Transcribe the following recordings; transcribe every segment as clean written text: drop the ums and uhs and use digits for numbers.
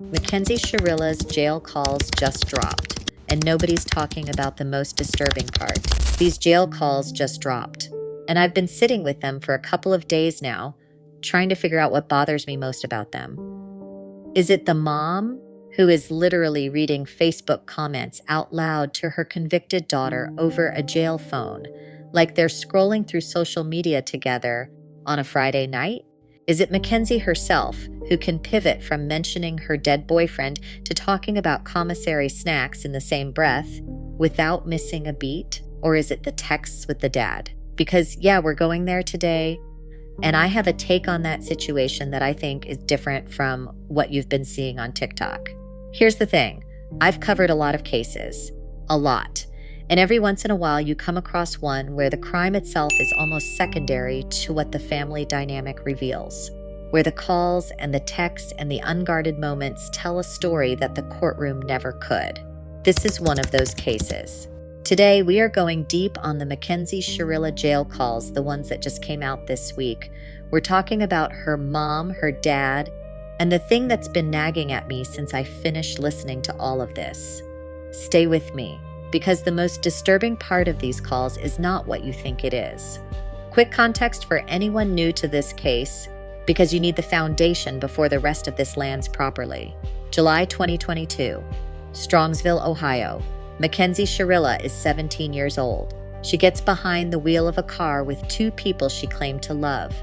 Mackenzie Shirilla's jail calls just dropped, and nobody's talking about the most disturbing part. These jail calls just dropped, and I've been sitting with them for a couple of days now, trying to figure out what bothers me most about them. Is it the mom who is literally reading Facebook comments out loud to her convicted daughter over a jail phone, like they're scrolling through social media together on a Friday night? Is it Mackenzie herself who can pivot from mentioning her dead boyfriend to talking about commissary snacks in the same breath without missing a beat? Or is it the texts with the dad? Because yeah, we're going there today, and I have a take on that situation that I think is different from what you've been seeing on TikTok. Here's the thing. I've covered a lot of cases. A lot. And every once in a while you come across one where the crime itself is almost secondary to what the family dynamic reveals, where the calls and the texts and the unguarded moments tell a story that the courtroom never could. This is one of those cases. Today, we are going deep on the Mackenzie Shirilla jail calls, the ones that just came out this week. We're talking about her mom, her dad, and the thing that's been nagging at me since I finished listening to all of this. Stay with me, because the most disturbing part of these calls is not what you think it is. Quick context for anyone new to this case, because you need the foundation before the rest of this lands properly. July 2022, Strongsville, Ohio. Mackenzie Shirilla is 17 years old. She gets behind the wheel of a car with two people she claimed to love: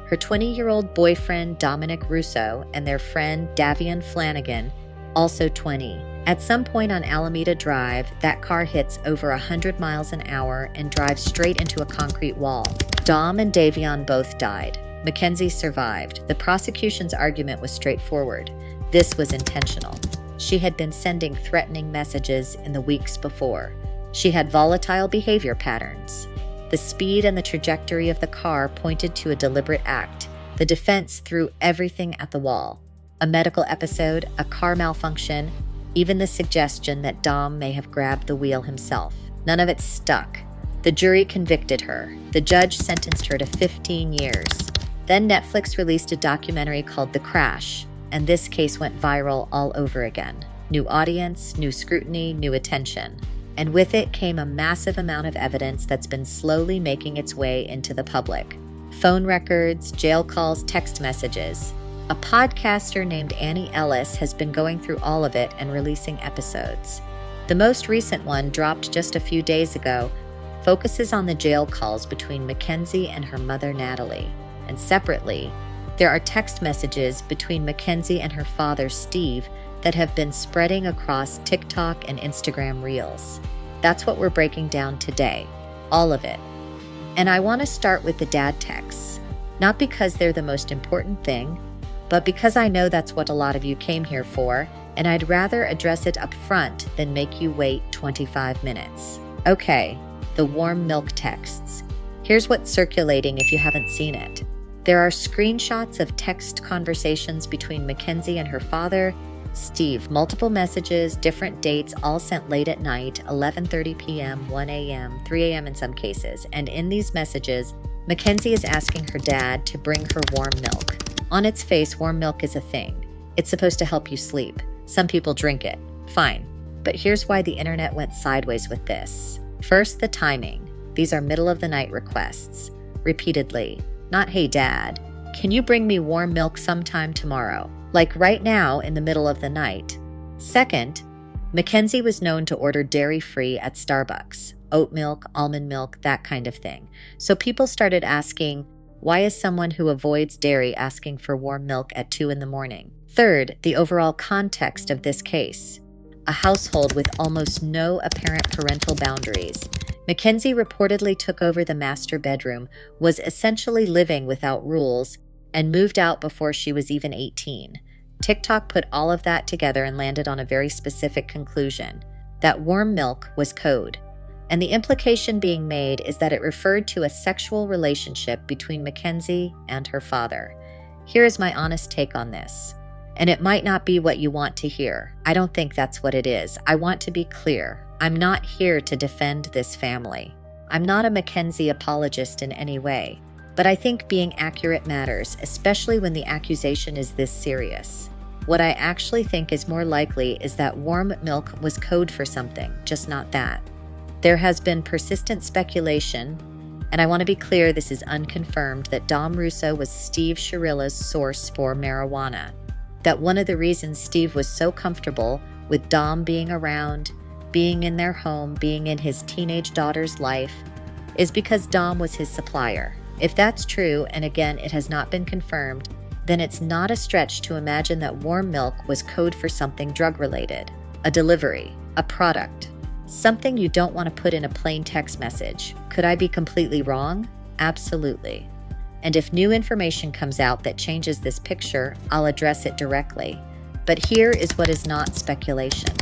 her 20-year-old boyfriend, Dominic Russo, and their friend, Davion Flanagan, also 20. At some point on Alameda Drive, that car hits over 100 miles an hour and drives straight into a concrete wall. Dom and Davion both died. Mackenzie survived. The prosecution's argument was straightforward. This was intentional. She had been sending threatening messages in the weeks before. She had volatile behavior patterns. The speed and the trajectory of the car pointed to a deliberate act. The defense threw everything at the wall. A medical episode, a car malfunction, even the suggestion that Dom may have grabbed the wheel himself. None of it stuck. The jury convicted her. The judge sentenced her to 15 years. Then Netflix released a documentary called The Crash, and this case went viral all over again. New audience, new scrutiny, new attention. And with it came a massive amount of evidence that's been slowly making its way into the public. Phone records, jail calls, text messages. A podcaster named Annie Ellis has been going through all of it and releasing episodes. The most recent one, dropped just a few days ago, focuses on the jail calls between Mackenzie and her mother, Natalie. And separately, there are text messages between Mackenzie and her father, Steve, that have been spreading across TikTok and Instagram Reels. That's what we're breaking down today, all of it. And I want to start with the dad texts, not because they're the most important thing, but because I know that's what a lot of you came here for, and I'd rather address it up front than make you wait 25 minutes. Okay, the warm milk texts. Here's what's circulating if you haven't seen it. There are screenshots of text conversations between Mackenzie and her father, Steve. Multiple messages, different dates, all sent late at night, 11:30 p.m., 1 a.m., 3 a.m. in some cases. And in these messages, Mackenzie is asking her dad to bring her warm milk. On its face, warm milk is a thing. It's supposed to help you sleep. Some people drink it. Fine. But here's why the internet went sideways with this. First, the timing. These are middle-of-the-night requests. Repeatedly. Not, "Hey, Dad, can you bring me warm milk sometime tomorrow?" Like right now in the middle of the night. Second, Mackenzie was known to order dairy-free at Starbucks. Oat milk, almond milk, that kind of thing. So people started asking, why is someone who avoids dairy asking for warm milk at 2 in the morning? Third, the overall context of this case. A household with almost no apparent parental boundaries. Mackenzie reportedly took over the master bedroom, was essentially living without rules, and moved out before she was even 18. TikTok put all of that together and landed on a very specific conclusion, that warm milk was code. And the implication being made is that it referred to a sexual relationship between Mackenzie and her father. Here is my honest take on this. And it might not be what you want to hear. I don't think that's what it is. I want to be clear. I'm not here to defend this family. I'm not a Mackenzie apologist in any way. But I think being accurate matters, especially when the accusation is this serious. What I actually think is more likely is that warm milk was code for something, just not that. There has been persistent speculation, and I want to be clear this is unconfirmed, that Dom Russo was Steve Shirilla's source for marijuana. That one of the reasons Steve was so comfortable with Dom being around, being in their home, being in his teenage daughter's life, is because Dom was his supplier. If that's true, and again, it has not been confirmed, then it's not a stretch to imagine that warm milk was code for something drug-related, a delivery, a product, something you don't want to put in a plain text message. Could I be completely wrong? Absolutely. And if new information comes out that changes this picture, I'll address it directly. But here is what is not speculation.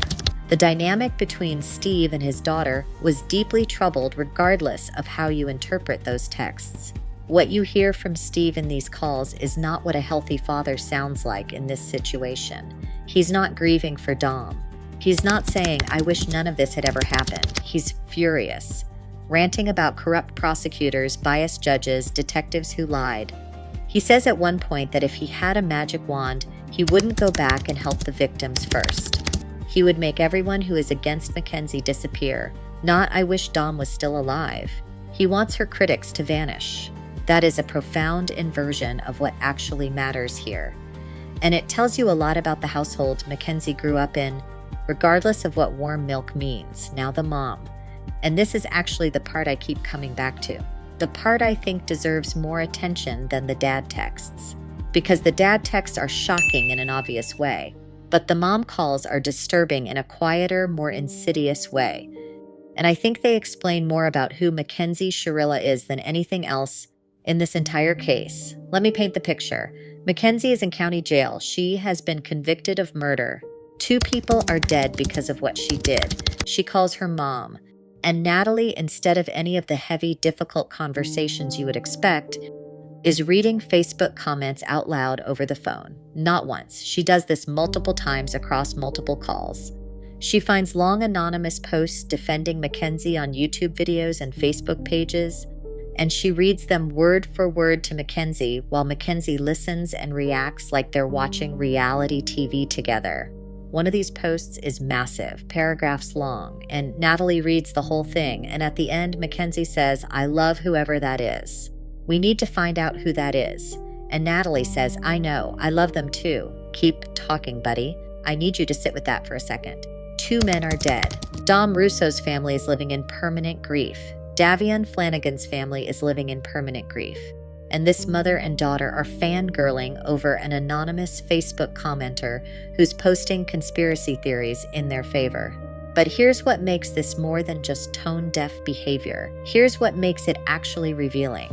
The dynamic between Steve and his daughter was deeply troubled regardless of how you interpret those texts. What you hear from Steve in these calls is not what a healthy father sounds like in this situation. He's not grieving for Dom. He's not saying, I wish none of this had ever happened. He's furious, ranting about corrupt prosecutors, biased judges, detectives who lied. He says at one point that if he had a magic wand, he wouldn't go back and help the victims first. He would make everyone who is against Mackenzie disappear. Not, I wish Dom was still alive. He wants her critics to vanish. That is a profound inversion of what actually matters here. And it tells you a lot about the household Mackenzie grew up in, regardless of what warm milk means. Now the mom. And this is actually the part I keep coming back to. The part I think deserves more attention than the dad texts. Because the dad texts are shocking in an obvious way, but the mom calls are disturbing in a quieter, more insidious way. And I think they explain more about who Mackenzie Shirilla is than anything else in this entire case. Let me paint the picture. Mackenzie is in county jail. She has been convicted of murder. 2 people are dead because of what she did. She calls her mom. And Natalie, instead of any of the heavy, difficult conversations you would expect, is reading Facebook comments out loud over the phone. Not once. She does this multiple times across multiple calls. She finds long anonymous posts defending Mackenzie on YouTube videos and Facebook pages, and she reads them word for word to Mackenzie while Mackenzie listens and reacts like they're watching reality TV together. One of these posts is massive, paragraphs long, and Natalie reads the whole thing, and at the end, Mackenzie says, I love whoever that is. We need to find out who that is. And Natalie says, I know, I love them too. Keep talking, buddy. I need you to sit with that for a second. 2 men are dead. Dom Russo's family is living in permanent grief. Davion Flanagan's family is living in permanent grief. And this mother and daughter are fangirling over an anonymous Facebook commenter who's posting conspiracy theories in their favor. But here's what makes this more than just tone-deaf behavior. Here's what makes it actually revealing.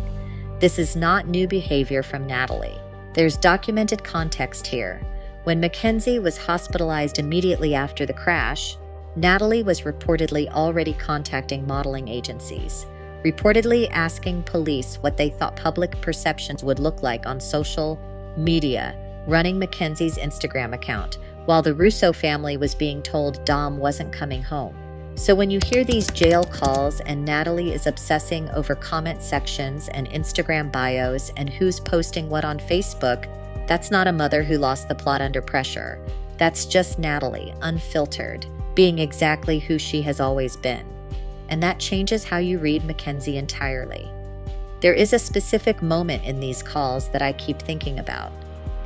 This is not new behavior from Natalie. There's documented context here. When Mackenzie was hospitalized immediately after the crash, Natalie was reportedly already contacting modeling agencies, reportedly asking police what they thought public perceptions would look like on social media, running Mackenzie's Instagram account, while the Russo family was being told Dom wasn't coming home. So when you hear these jail calls and Natalie is obsessing over comment sections and Instagram bios and who's posting what on Facebook, that's not a mother who lost the plot under pressure. That's just Natalie, unfiltered, being exactly who she has always been. And that changes how you read Mackenzie entirely. There is a specific moment in these calls that I keep thinking about,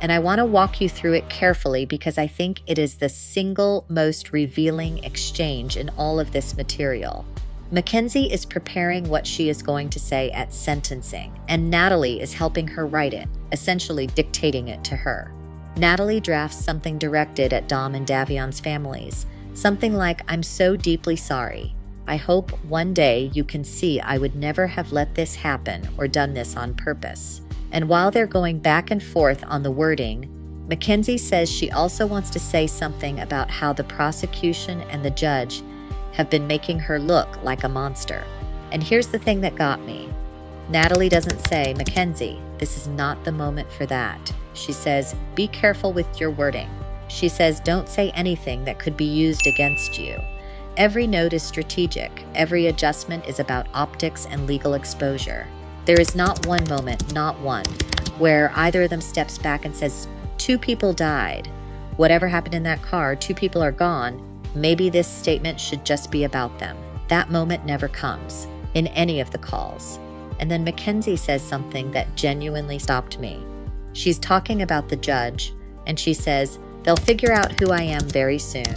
and I want to walk you through it carefully because I think it is the single most revealing exchange in all of this material. Mackenzie is preparing what she is going to say at sentencing, and Natalie is helping her write it, essentially dictating it to her. Natalie drafts something directed at Dom and Davion's families, something like, I'm so deeply sorry. I hope one day you can see I would never have let this happen or done this on purpose. And while they're going back and forth on the wording, Mackenzie says she also wants to say something about how the prosecution and the judge have been making her look like a monster. And here's the thing that got me. Natalie doesn't say, Mackenzie, this is not the moment for that. She says, be careful with your wording. She says, don't say anything that could be used against you. Every note is strategic. Every adjustment is about optics and legal exposure. There is not one moment, not one, where either of them steps back and says, 2 people died, Whatever happened in that car, 2 people are gone. Maybe this statement should just be about them. That moment never comes in any of the calls. And then Mackenzie says something that genuinely stopped me. She's talking about the judge, and she says, "They'll figure out who I am very soon."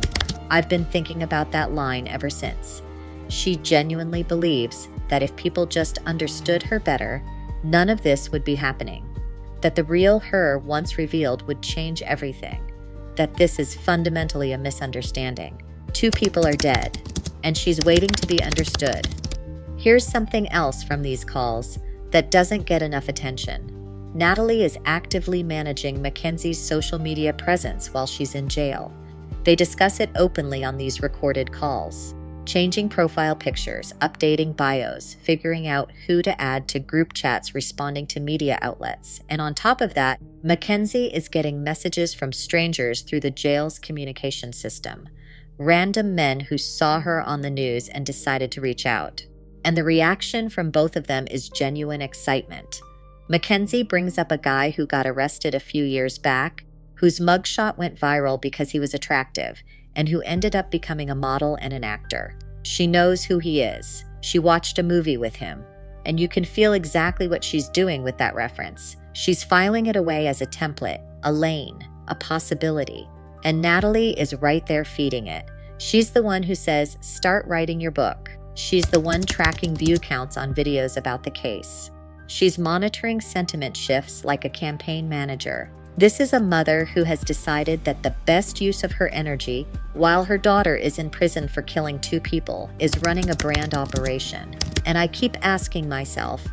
I've been thinking about that line ever since. She genuinely believes that if people just understood her better, none of this would be happening. That the real her, once revealed, would change everything. That this is fundamentally a misunderstanding. 2 people are dead, and she's waiting to be understood. Here's something else from these calls that doesn't get enough attention. Natalie is actively managing Mackenzie's social media presence while she's in jail. They discuss it openly on these recorded calls. Changing profile pictures, updating bios, figuring out who to add to group chats, responding to media outlets. And on top of that, Mackenzie is getting messages from strangers through the jail's communication system. Random men who saw her on the news and decided to reach out. And the reaction from both of them is genuine excitement. Mackenzie brings up a guy who got arrested a few years back, whose mugshot went viral because he was attractive, and who ended up becoming a model and an actor. She knows who he is. She watched a movie with him. And you can feel exactly what she's doing with that reference. She's filing it away as a template, a lane, a possibility. And Natalie is right there feeding it. She's the one who says, "Start writing your book." She's the one tracking view counts on videos about the case. She's monitoring sentiment shifts like a campaign manager. This is a mother who has decided that the best use of her energy, while her daughter is in prison for killing 2 people, is running a brand operation. And I keep asking myself,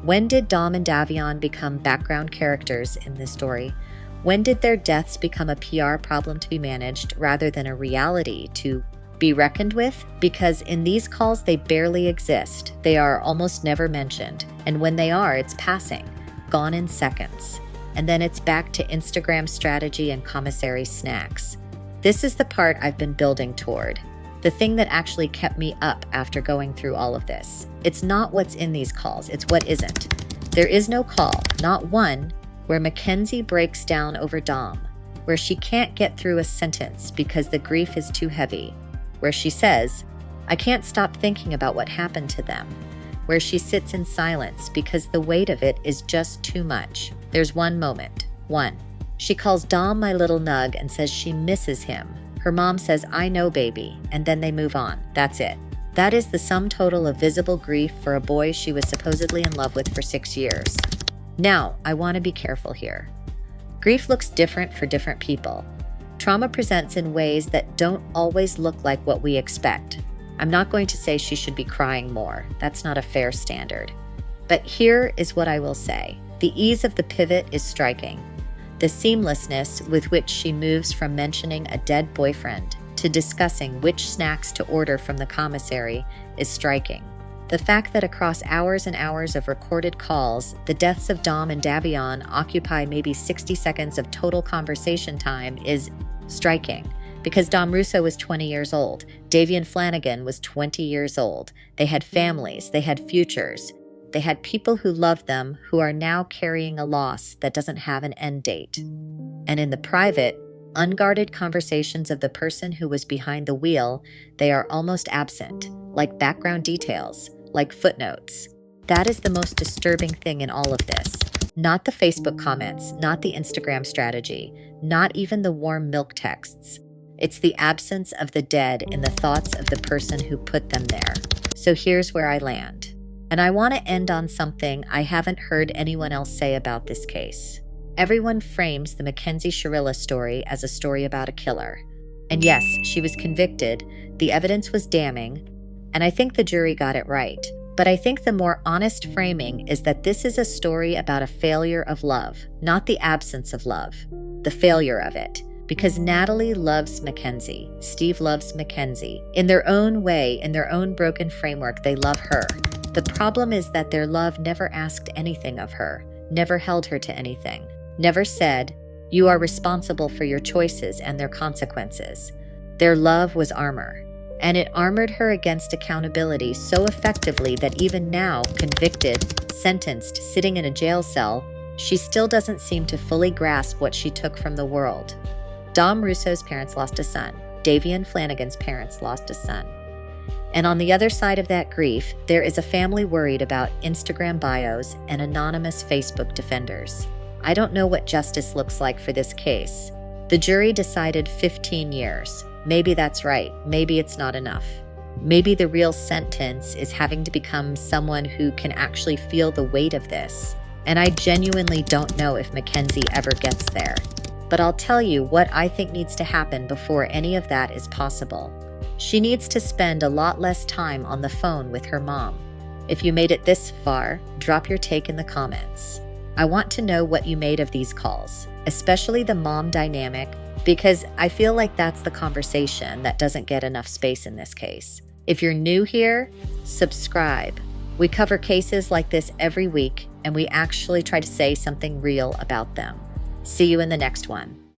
when did Dom and Davion become background characters in this story? When did their deaths become a PR problem to be managed rather than a reality to be reckoned with? Because in these calls, they barely exist. They are almost never mentioned. And when they are, it's passing, gone in seconds. And then it's back to Instagram strategy and commissary snacks. This is the part I've been building toward. The thing that actually kept me up after going through all of this. It's not what's in these calls, it's what isn't. There is no call, not one, where Mackenzie breaks down over Dom, where she can't get through a sentence because the grief is too heavy, where she says, "I can't stop thinking about what happened to them," where she sits in silence because the weight of it is just too much. There's one moment. One. She calls Dom my little nug and says she misses him. Her mom says, "I know, baby," and then they move on. That's it. That is the sum total of visible grief for a boy she was supposedly in love with for 6 years. Now, I want to be careful here. Grief looks different for different people. Trauma presents in ways that don't always look like what we expect. I'm not going to say she should be crying more. That's not a fair standard. But here is what I will say. The ease of the pivot is striking. The seamlessness with which she moves from mentioning a dead boyfriend to discussing which snacks to order from the commissary is striking. The fact that across hours and hours of recorded calls, the deaths of Dom and Davion occupy maybe 60 seconds of total conversation time is striking. Because Dom Russo was 20 years old, Davion Flanagan was 20 years old. They had families, they had futures. They had people who loved them who are now carrying a loss that doesn't have an end date. And in the private, unguarded conversations of the person who was behind the wheel, they are almost absent, like background details, like footnotes. That is the most disturbing thing in all of this. Not the Facebook comments, not the Instagram strategy, not even the warm milk texts. It's the absence of the dead in the thoughts of the person who put them there. So here's where I land. And I want to end on something I haven't heard anyone else say about this case. Everyone frames the Mackenzie Shirilla story as a story about a killer. And yes, she was convicted, the evidence was damning, and I think the jury got it right. But I think the more honest framing is that this is a story about a failure of love, not the absence of love, the failure of it. Because Natalie loves Mackenzie, Steve loves Mackenzie. In their own way, in their own broken framework, they love her. The problem is that their love never asked anything of her, never held her to anything, never said, "You are responsible for your choices and their consequences." Their love was armor, and it armored her against accountability so effectively that even now, convicted, sentenced, sitting in a jail cell, she still doesn't seem to fully grasp what she took from the world. Dom Russo's parents lost a son. Davion Flanagan's parents lost a son. And on the other side of that grief, there is a family worried about Instagram bios and anonymous Facebook defenders. I don't know what justice looks like for this case. The jury decided 15 years. Maybe that's right. Maybe it's not enough. Maybe the real sentence is having to become someone who can actually feel the weight of this. And I genuinely don't know if Mackenzie ever gets there. But I'll tell you what I think needs to happen before any of that is possible. She needs to spend a lot less time on the phone with her mom. If you made it this far, drop your take in the comments. I want to know what you made of these calls, especially the mom dynamic, because I feel like that's the conversation that doesn't get enough space in this case. If you're new here, subscribe. We cover cases like this every week, and we actually try to say something real about them. See you in the next one.